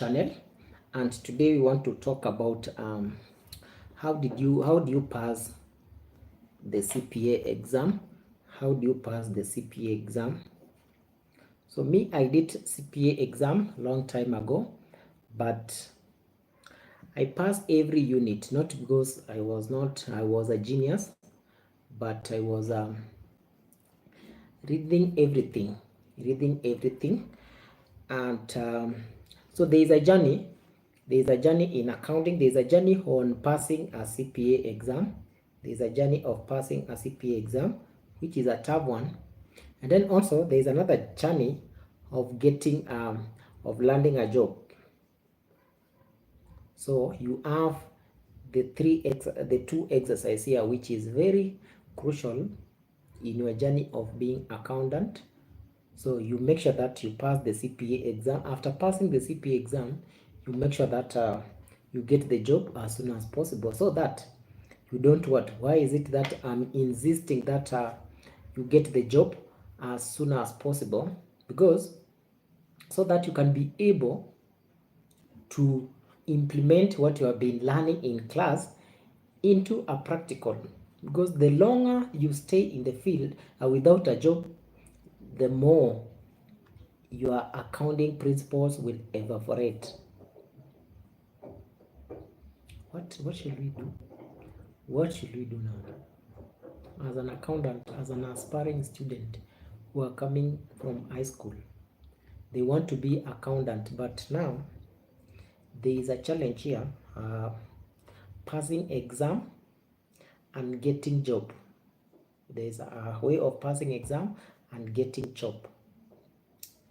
channel, and today we want to talk about how do you pass the CPA exam. How do you pass the CPA exam? So me, I did CPA exam long time ago, but I passed every unit, not because I was a genius, but I was reading everything, and so there is a journey. There is a journey in accounting. There is a journey on passing a CPA exam. There is a journey of passing a CPA exam, which is a tough one. And then also there is another journey of getting of landing a job. So you have the two exercises here, which is very crucial in your journey of being accountant. So you make sure that you pass the CPA exam. After passing the CPA exam, you make sure that you get the job as soon as possible, so that you don't what? Why is it that I'm insisting that you get the job as soon as possible? Because so that you can be able to implement what you have been learning in class into a practical. Because the longer you stay in the field without a job, the more your accounting principles will evaporate. What should we do? What should we do now? As an accountant, as an aspiring student who are coming from high school, they want to be accountant, but now there is a challenge here, passing exam and getting job. There is a way of passing exam and getting job.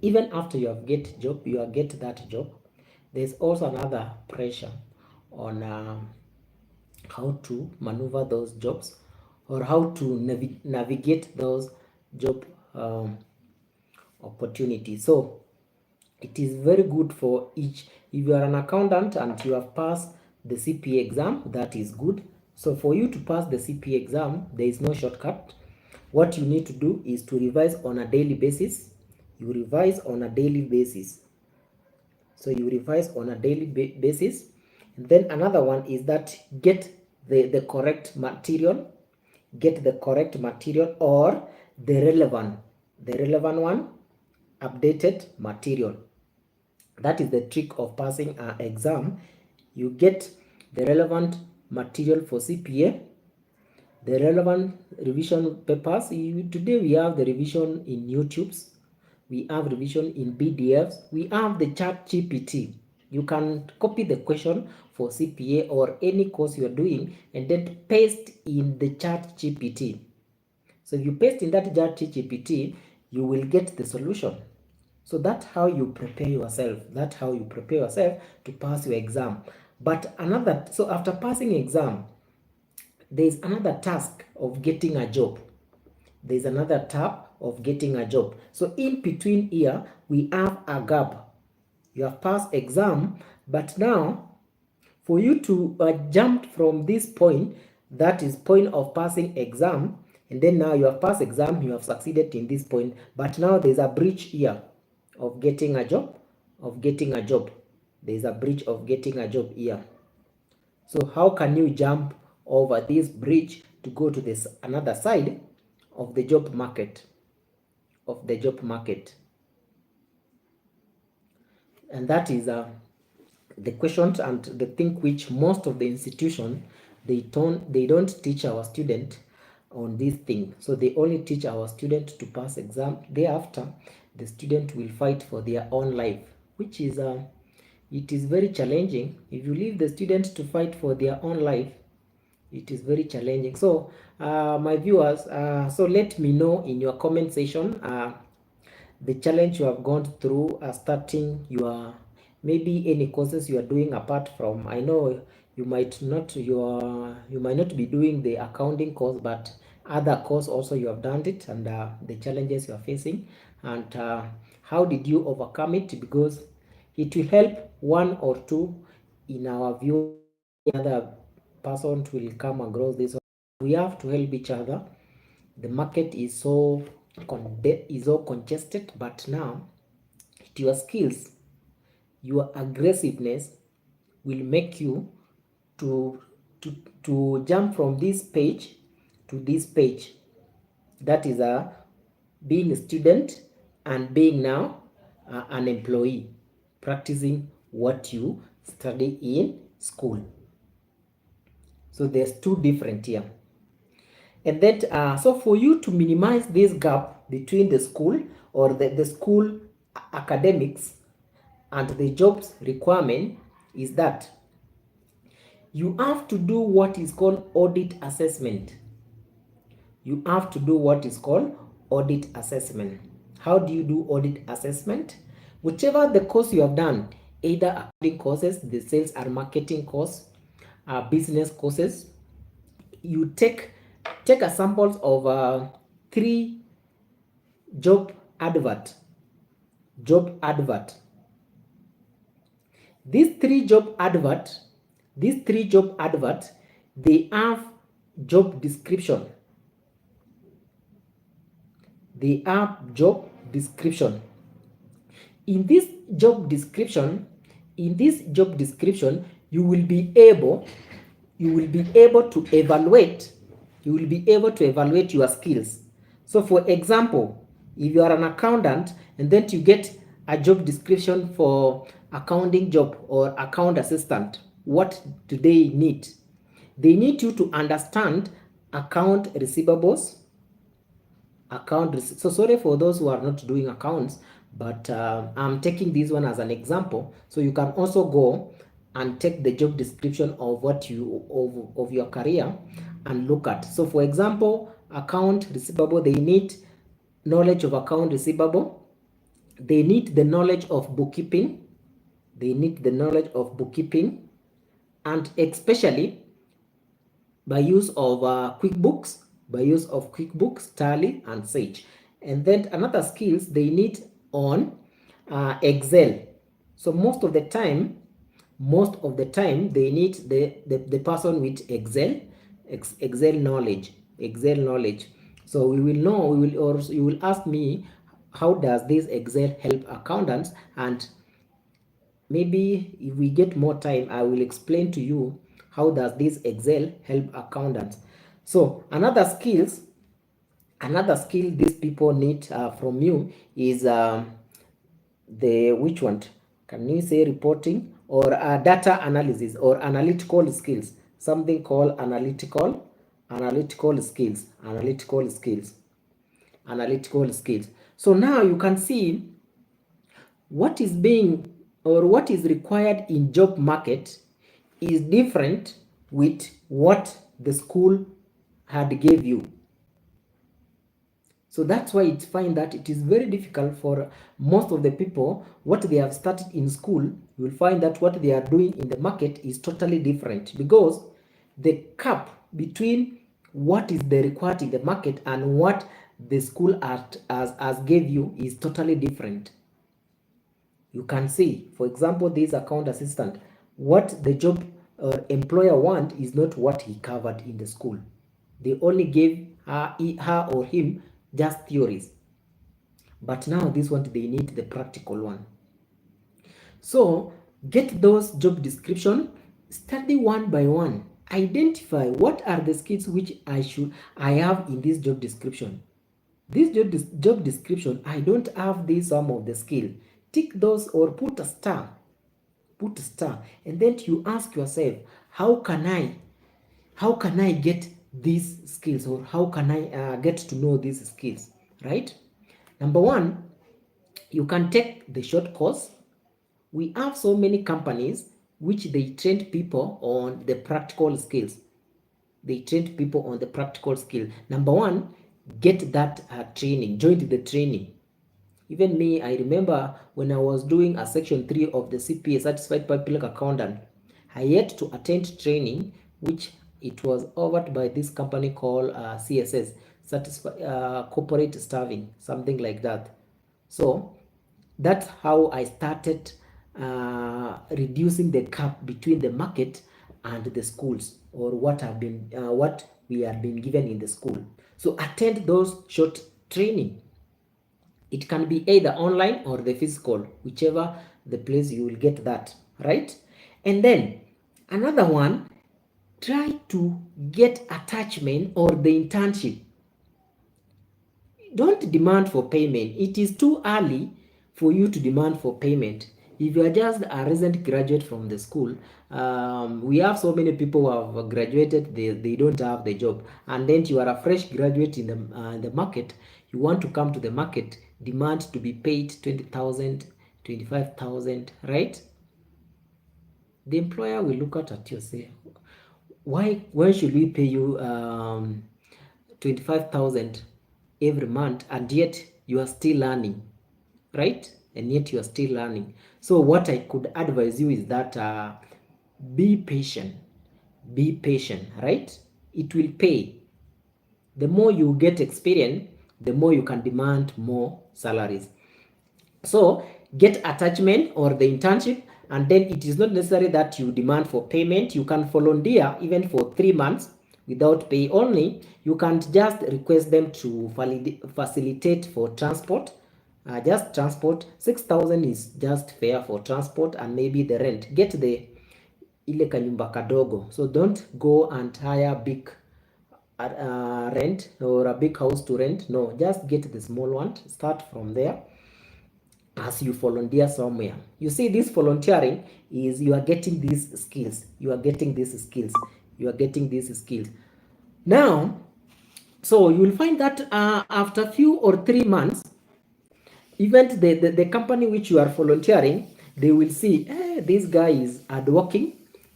Even after you have get that job, there's also another pressure on how to maneuver those jobs, or how to navigate those job opportunities. So it is very good for each. If you are an accountant and you have passed the CPA exam, that is good. So for you to pass the CPA exam, there is no shortcut. What you need to do is to revise on a daily basis. You revise on a daily basis. So you revise on a daily basis. And then another one is that get the correct material. Get the correct material, or the relevant one, updated material. That is the trick of passing an exam. You get the relevant material for CPA, the relevant revision papers. Today we have the revision in YouTubes, we have revision in PDFs, we have the chat GPT. You can copy the question for CPA or any course you are doing and then paste in the chat GPT. So if you paste in that chat GPT, you will get the solution. So that's how you prepare yourself. That's how you prepare yourself to pass your exam. But so after passing exam, there is another task of getting a job. There is another tab of getting a job. So in between here, we have a gap. You have passed exam, but now for you to jump from this point, that is point of passing exam, and then now you have passed exam, you have succeeded in this point, but now there's a breach here of getting a job, There's a breach of getting a job here. So how can you jump over this bridge to go to this another side of the job market, And that is the questions and the thing which most of the institution they don't teach our student on this thing. So they only teach our student to pass exam. Thereafter, the student will fight for their own life, which is it is very challenging. If you leave the student to fight for their own life, it is very challenging. So my viewers, so let me know in your comment section the challenge you have gone through starting your, maybe any courses you are doing apart from, I know you might not be doing the accounting course, but other course also you have done it, and the challenges you are facing, and how did you overcome it? Because it will help one or two in our view. Other person will come across this. We have to help each other. The market is so congested, but now your skills your aggressiveness will make you to to to jump from this page to this page. That is being a student and being now an employee, practicing what you study in school. So there's two different here. And then so for you to minimize this gap between the school or the school academics and the jobs requirement is that you have to do what is called audit assessment. You have to do what is called audit assessment. How do you do audit assessment? Whichever the course you have done, either accounting courses, the sales and marketing course, business courses, you take a samples of 3 job advert. These three job advert, they have job description. They have job description. In this job description, you will be able to evaluate your skills. So for example, if you are an accountant and then you get a job description for accounting job or account assistant, what do they need? They need you to understand account receivables, so sorry for those who are not doing accounts, but I'm taking this one as an example, so you can also go and take the job description of what you of your career and look at. So for example, account receivable, they need knowledge of account receivable, they need the knowledge of bookkeeping, and especially by use of QuickBooks, Tally, and Sage. And then another skills they need on Excel. So most of the time they need the person with Excel knowledge. So you will ask me, how does this Excel help accountants? And maybe if we get more time, I will explain to you how does this Excel help accountants. So another skill these people need from you is the which one? Can you say reporting or data analysis or analytical skills? Something called analytical skills. So now you can see what is required in job market is different with what the school had gave you. So that's why it's fine that it is very difficult for most of the people. What they have started in school, you will find that what they are doing in the market is totally different, because the gap between what is the required in the market and what the school as gave you is totally different. You can see, for example, this account assistant, what the job or employer want is not what he covered in the school. They only gave her or him just theories. But now this one, they need the practical one. So get those job description, study one by one. Identify what are the skills which I have in this job description. This job description, I don't have some of the skill. Tick those or put a star. And then you ask yourself, how can I get these skills, or how can I get to know these skills, right? Number one, you can take the short course. We have so many companies which they train people on the practical skills. Number one, get that training, join the training. Even me, I remember when I was doing a section 3 of the CPA, Certified Public Accountant, I had to attend training, which it was offered by this company called CSS, Corporate Staffing, something like that. So that's how I started reducing the gap between the market and the schools, or what we have been given in the school. So attend those short training. It can be either online or the physical, whichever the place you will get that, right? And then another one, try to get attachment or the internship. Don't demand for payment. It is too early for you to demand for payment. If you are just a recent graduate from the school, we have so many people who have graduated, they don't have the job, and then you are a fresh graduate in the market. You want to come to the market, demand to be paid 20,000, 25,000, right? The employer will look at you, say, why should we pay you 25,000 every month, and yet you are still learning, right? And yet you are still learning. So what I could advise you is that be patient. Be patient, right? It will pay. The more you get experience, the more you can demand more salaries. So get attachment or the internship, and then it is not necessary that you demand for payment. You can volunteer even for 3 months without pay only. You can just request them to facilitate for transport. Just transport. 6,000 is just fair for transport, and maybe the rent. Get the ile kanyumba kadogo. So don't go and hire big rent or a big house to rent. No, just get the small one. Start from there as you volunteer somewhere. You see, this volunteering is you are getting these skills. You are getting these skills. You are getting these skills. Now, so you will find that after few or 3 months, even the company which you are volunteering, they will see, this guy is hardworking.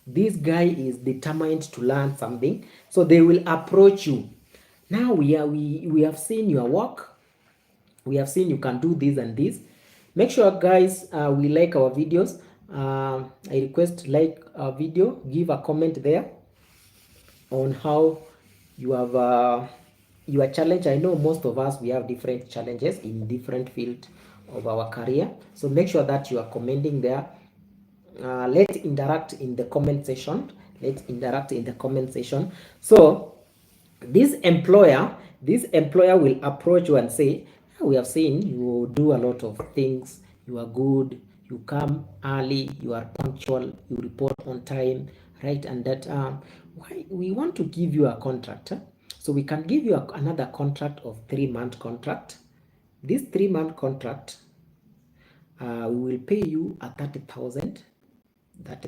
This guy is determined to learn something. So they will approach you. Now we have seen your work. We have seen you can do this and this. Make sure, guys, we like our videos. I request like our video, give a comment there on how you have your challenge. I know most of us, we have different challenges in different field of our career, so make sure that you are commenting there. Let's interact in the comment section. So this employer will approach you and say, we have seen you do a lot of things, you are good, you come early, you are punctual, you report on time, right? And that why we want to give you a contract. So we can give you another contract of 3-month contract. This 3-month contract, we will pay you a 30,000. That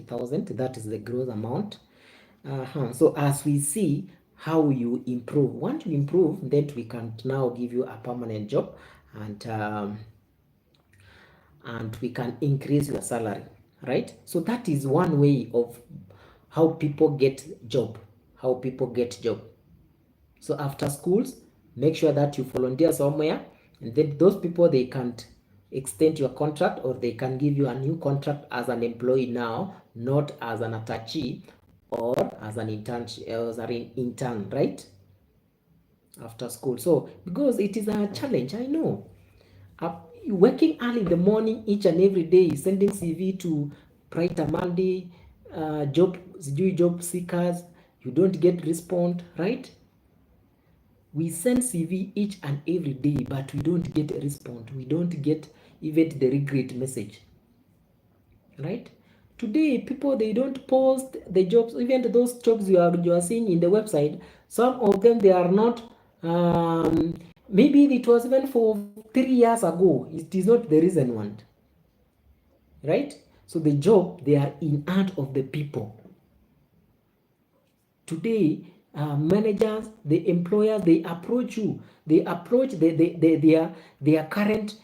is the gross amount. So as we see how you improve, once you improve, then we can now give you a permanent job, and we can increase your salary, right? So that is one way of how people get job. So after schools, make sure that you volunteer somewhere, and then those people, they can't extend your contract, or they can give you a new contract as an employee now, not as an attachee or as an intern, right? After school. So because it is a challenge, I know. Working early in the morning each and every day, sending CV to Brighter Monday, job seekers, you don't get response, right? We send CV each and every day, but we don't get a response. We don't get even the regret message, right? Today, people, they don't post the jobs. Even those jobs you are seeing in the website, some of them, they are not, maybe it was even for 3 years ago. It is not the recent one, right? So the job, they are in hand of the people. Today, managers, the employers, they approach you. They approach their current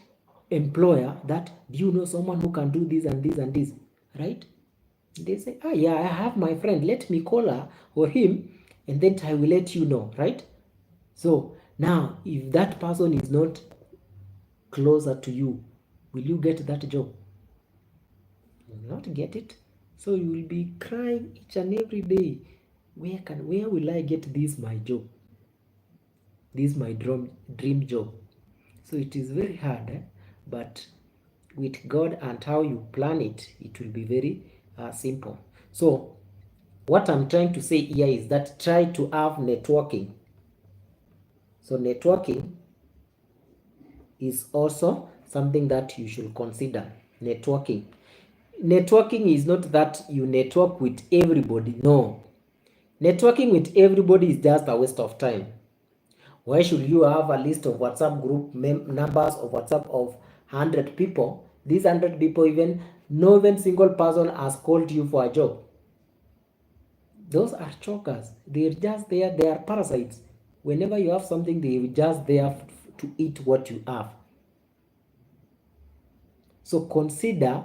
employer that, do you know someone who can do this and this and this, right? They say, yeah, I have my friend, let me call her or him, and then I will let you know, right? So now, if that person is not closer to you, will you get that job? You will not get it. So you will be crying each and every day, where will I get this my job? This my dream job. So it is very hard, but with God and how you plan it, it will be very simple. So what I'm trying to say here is that try to have networking. So networking is also something that you should consider. Networking. networking is not that you network with everybody. No, networking with everybody is just a waste of time. Why should you have a list of WhatsApp group numbers of WhatsApp of 100 people? These 100 people, even no even single person has called you for a job. Those are chokers. They're just there. They are parasites. Whenever you have something, they're just there to eat what you have. So consider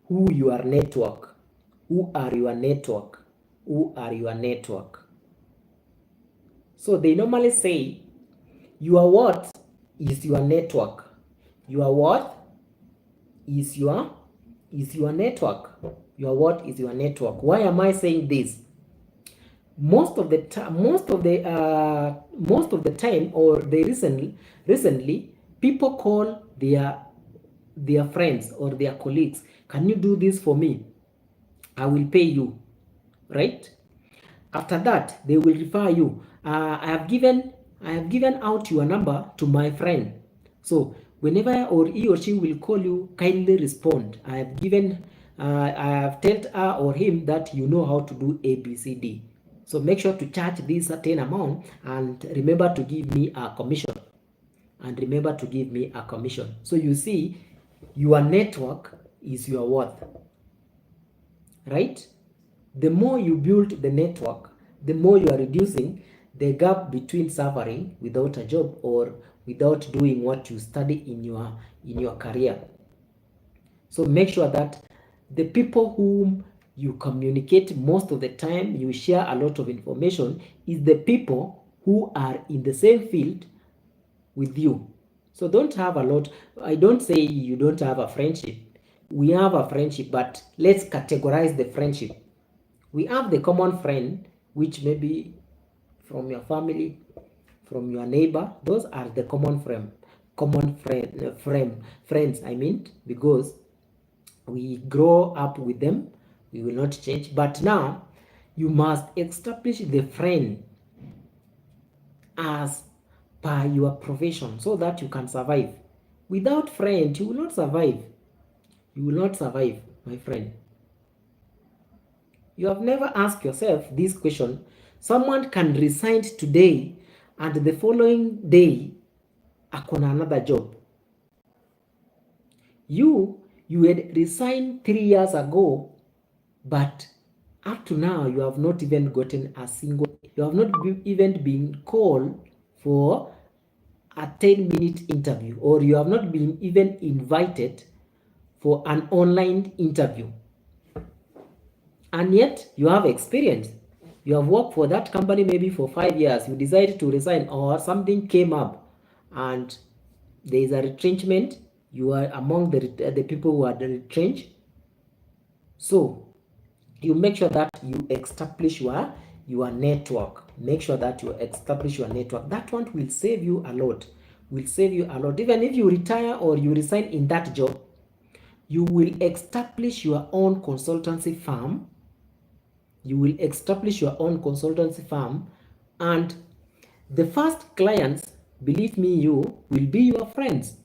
who your network. Who are your network? Who are your network? So they normally say your what is your network. Your what is your network. Your what is your network. Why am I saying this? Most of the time, or they recently people call their friends or their colleagues, can you do this for me? I will pay you, right? After that, they will refer you. I have given out your number to my friend. So whenever or he or she will call you, kindly respond. I have told her or him that you know how to do ABCD. So make sure to charge this certain amount and remember to give me a commission. So you see, your network is your worth, right? The more you build the network, the more you are reducing the gap between suffering without a job or without doing what you study in your career. So make sure that the people whom you communicate most of the time, you share a lot of information, is the people who are in the same field with you. So don't have a lot. I don't say you don't have a friendship. We have a friendship, but let's categorize the friendship. We have the common friend, which may be from your family, from your neighbor. Those are the friends. I mean, because we grow up with them, we will not change. But now you must establish the friend as per your profession so that you can survive. Without friend, you will not survive. You will not survive, my friend. You have never asked yourself this question. Someone can resign today and the following day akona another job. You had resigned 3 years ago, but up to now you have not even gotten you have not even been called for a 10-minute interview, or you have not been even invited for an online interview. And yet you have experience. You have worked for that company maybe for 5 years. You decided to resign, or something came up and there is a retrenchment. You are among the people who are retrenched. So you make sure that you establish your network. Make sure that you establish your network. That one will save you a lot. Even if you retire or you resign in that job, you will establish your own consultancy firm. And the first clients, believe me, will be your friends,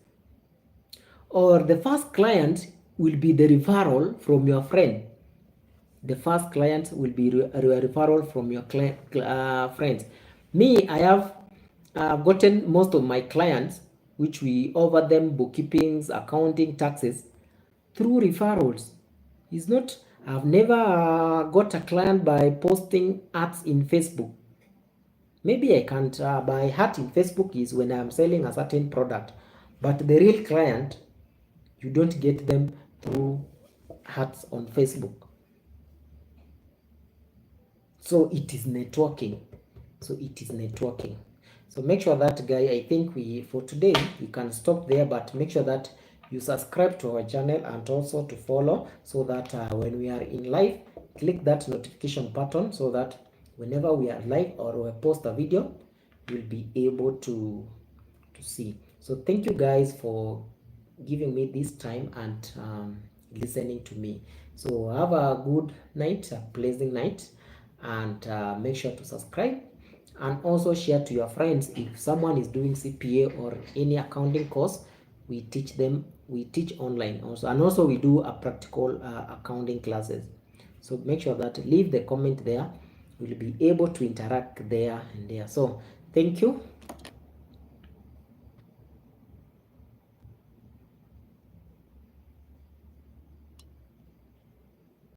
or the first client will be the referral from your friend. The first client will be a referral from your friends. Me, I have gotten most of my clients, which we offer them bookkeepings, accounting, taxes, through referrals. It's not, I've never got a client by posting ads in Facebook. Maybe I can't buy ad in Facebook is when I'm selling a certain product, but the real client, you don't get them through ads on Facebook. So it is networking. So make sure that, guy, I think for today we can stop there, but make sure that you subscribe to our channel and also to follow, so that when we are in live, click that notification button so that whenever we are live or we post a video, you'll be able to see. So thank you guys for giving me this time and listening to me. So have a good night, a pleasant night, and make sure to subscribe and also share to your friends. If someone is doing CPA or any accounting course, we teach them we teach online also, and also we do a practical accounting classes. So make sure that leave the comment there, we'll be able to interact there and there. So thank you.